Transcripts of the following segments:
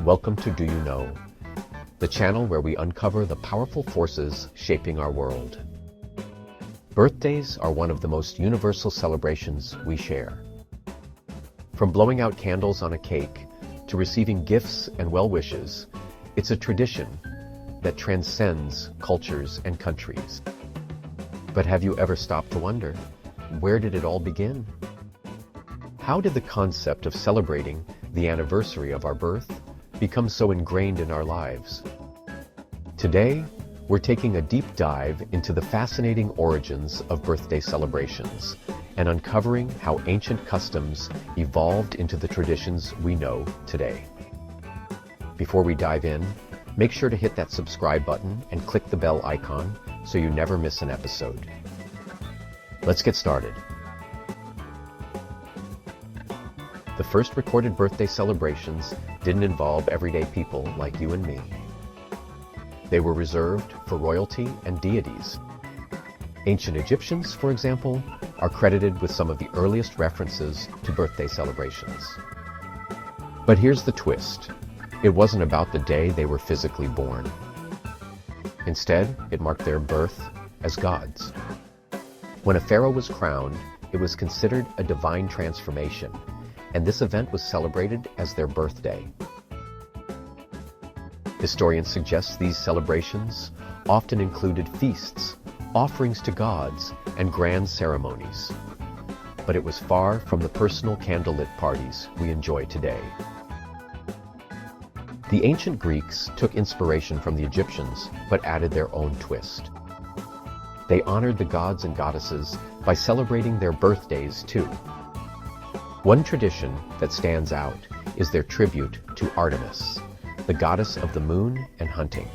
Welcome to Do You Know, the channel where we uncover the powerful forces shaping our world. Birthdays are one of the most universal celebrations we share. From blowing out candles on a cake to receiving gifts and well wishes, it's a tradition that transcends cultures and countries. But have you ever stopped to wonder, where did it all begin? How did the concept of celebrating the anniversary of our birth become so ingrained in our lives? Today, we're taking a deep dive into the fascinating origins of birthday celebrations and uncovering how ancient customs evolved into the traditions we know today. Before we dive in, make sure to hit that subscribe button and click the bell icon so you never miss an episode. Let's get started. The first recorded birthday celebrations didn't involve everyday people like you and me. They were reserved for royalty and deities. Ancient Egyptians, for example, are credited with some of the earliest references to birthday celebrations. But here's the twist. It wasn't about the day they were physically born. Instead, it marked their birth as gods. When a pharaoh was crowned, it was considered a divine transformation, and this event was celebrated as their birthday. Historians suggest these celebrations often included feasts, offerings to gods, and grand ceremonies. But it was far from the personal candlelit parties we enjoy today. The ancient Greeks took inspiration from the Egyptians, but added their own twist. They honored the gods and goddesses by celebrating their birthdays too. One tradition that stands out is their tribute to Artemis, the goddess of the moon and hunting.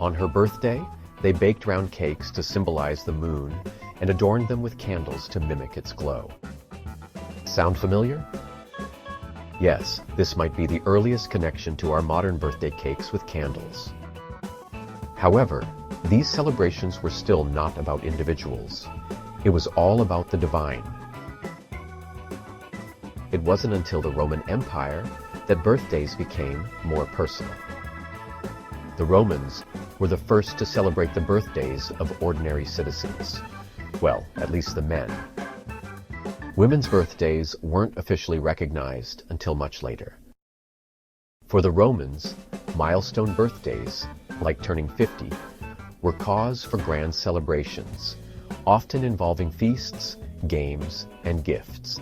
On her birthday, they baked round cakes to symbolize the moon and adorned them with candles to mimic its glow. Sound familiar? Yes, this might be the earliest connection to our modern birthday cakes with candles. However, these celebrations were still not about individuals. It was all about the divine. It wasn't until the Roman Empire that birthdays became more personal. The Romans were the first to celebrate the birthdays of ordinary citizens. Well, at least the men. Women's birthdays weren't officially recognized until much later. For the Romans, milestone birthdays, like turning 50, were cause for grand celebrations, often involving feasts, games, and gifts.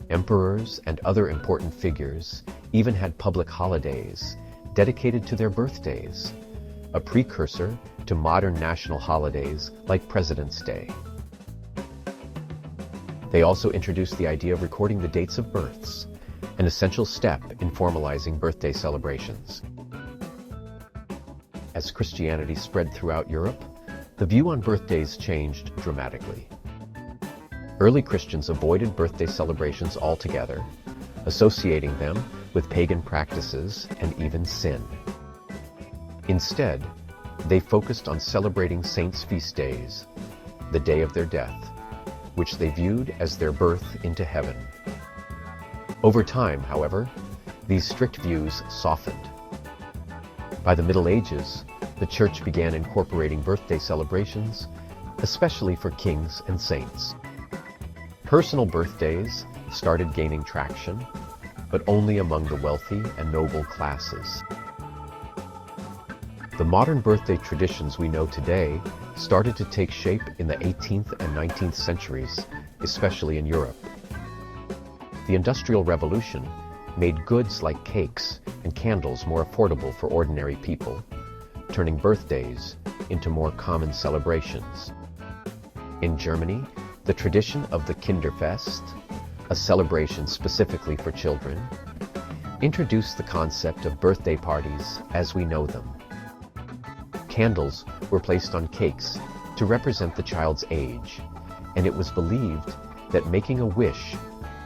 Emperors and other important figures even had public holidays dedicated to their birthdays, a precursor to modern national holidays like President's Day. They also introduced the idea of recording the dates of births, an essential step in formalizing birthday celebrations. As Christianity spread throughout Europe, the view on birthdays changed dramatically. Early Christians avoided birthday celebrations altogether, associating them with pagan practices and even sin. Instead, they focused on celebrating saints' feast days, the day of their death, which they viewed as their birth into heaven. Over time, however, these strict views softened. By the Middle Ages, the Church began incorporating birthday celebrations, especially for kings and saints. Personal birthdays started gaining traction, but only among the wealthy and noble classes. The modern birthday traditions we know today started to take shape in the 18th and 19th centuries, especially in Europe. The Industrial Revolution made goods like cakes and candles more affordable for ordinary people, turning birthdays into more common celebrations. In Germany, the tradition of the Kinderfest, a celebration specifically for children, introduced the concept of birthday parties as we know them. Candles were placed on cakes to represent the child's age, and it was believed that making a wish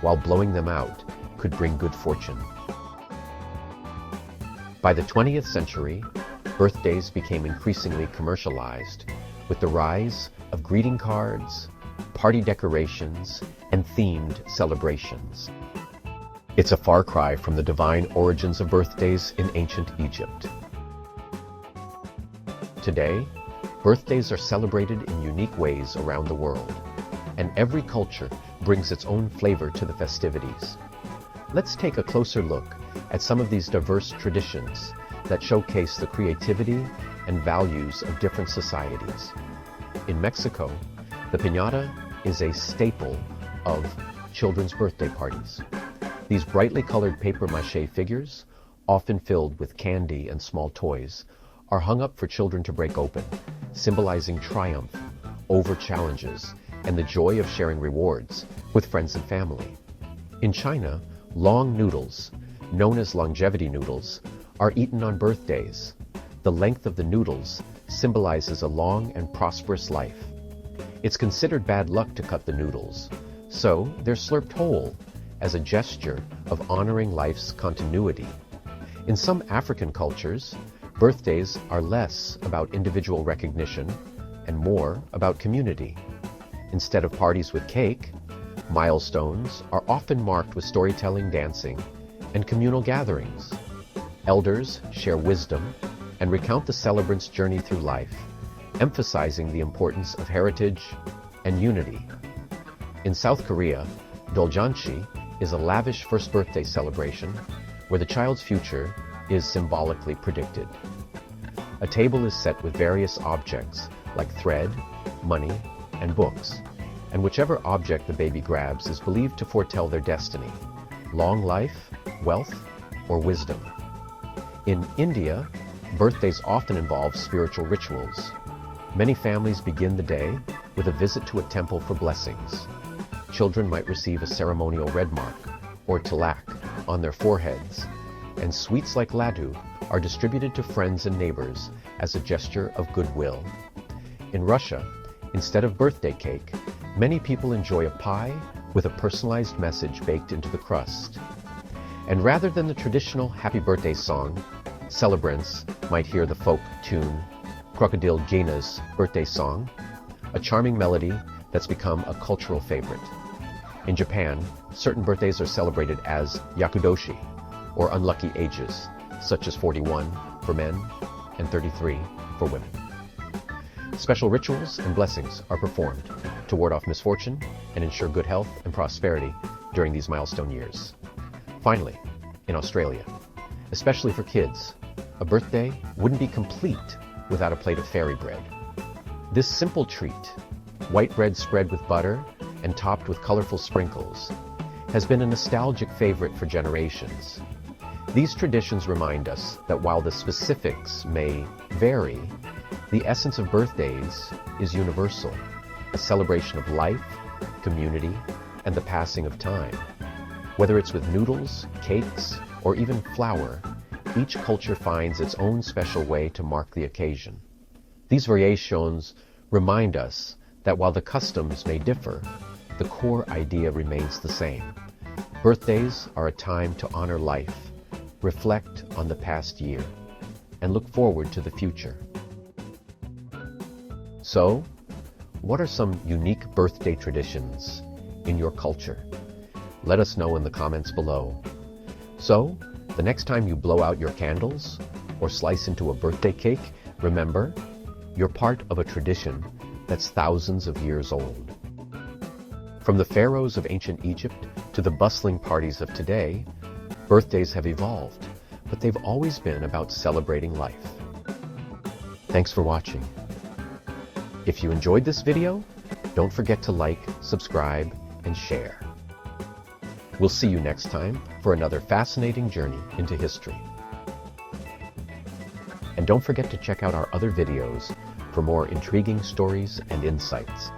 while blowing them out could bring good fortune. By the 20th century, birthdays became increasingly commercialized with the rise of greeting cards, party decorations, and themed celebrations. It's a far cry from the divine origins of birthdays in ancient Egypt. Today, birthdays are celebrated in unique ways around the world, and every culture brings its own flavor to the festivities. Let's take a closer look at some of these diverse traditions that showcase the creativity and values of different societies. In Mexico, the piñata is a staple of children's birthday parties. These brightly colored papier-mâché figures, often filled with candy and small toys, are hung up for children to break open, symbolizing triumph over challenges and the joy of sharing rewards with friends and family. In China, long noodles, known as longevity noodles, are eaten on birthdays. The length of the noodles symbolizes a long and prosperous life. It's considered bad luck to cut the noodles, so they're slurped whole as a gesture of honoring life's continuity. In some African cultures, birthdays are less about individual recognition and more about community. Instead of parties with cake, milestones are often marked with storytelling, dancing, and communal gatherings. Elders share wisdom and recount the celebrant's journey through life, emphasizing the importance of heritage and unity. In South Korea, doljanchi is a lavish first birthday celebration where the child's future is symbolically predicted. A table is set with various objects like thread, money, and books, and whichever object the baby grabs is believed to foretell their destiny, long life, wealth, or wisdom. In India, birthdays often involve spiritual rituals. Many families begin the day with a visit to a temple for blessings. Children might receive a ceremonial red mark, or tilak, on their foreheads, and sweets like laddu are distributed to friends and neighbors as a gesture of goodwill. In Russia, instead of birthday cake, many people enjoy a pie with a personalized message baked into the crust. And rather than the traditional happy birthday song, celebrants might hear the folk tune Crocodile Gina's birthday song, a charming melody that's become a cultural favorite. In Japan, certain birthdays are celebrated as yakudoshi, or unlucky ages, such as 41 for men and 33 for women. Special rituals and blessings are performed to ward off misfortune and ensure good health and prosperity during these milestone years. Finally, in Australia, especially for kids, a birthday wouldn't be complete without a plate of fairy bread. This simple treat, white bread spread with butter and topped with colorful sprinkles, has been a nostalgic favorite for generations. These traditions remind us that while the specifics may vary, the essence of birthdays is universal, a celebration of life, community, and the passing of time. Whether it's with noodles, cakes, or even flour, each culture finds its own special way to mark the occasion. These variations remind us that while the customs may differ, the core idea remains the same. Birthdays are a time to honor life, reflect on the past year, and look forward to the future. So, what are some unique birthday traditions in your culture? Let us know in the comments below. So, the next time you blow out your candles or slice into a birthday cake, remember, you're part of a tradition that's thousands of years old. From the pharaohs of ancient Egypt to the bustling parties of today, birthdays have evolved, but they've always been about celebrating life. Thanks for watching. If you enjoyed this video, don't forget to like, subscribe, and share. We'll see you next time for another fascinating journey into history. And don't forget to check out our other videos for more intriguing stories and insights.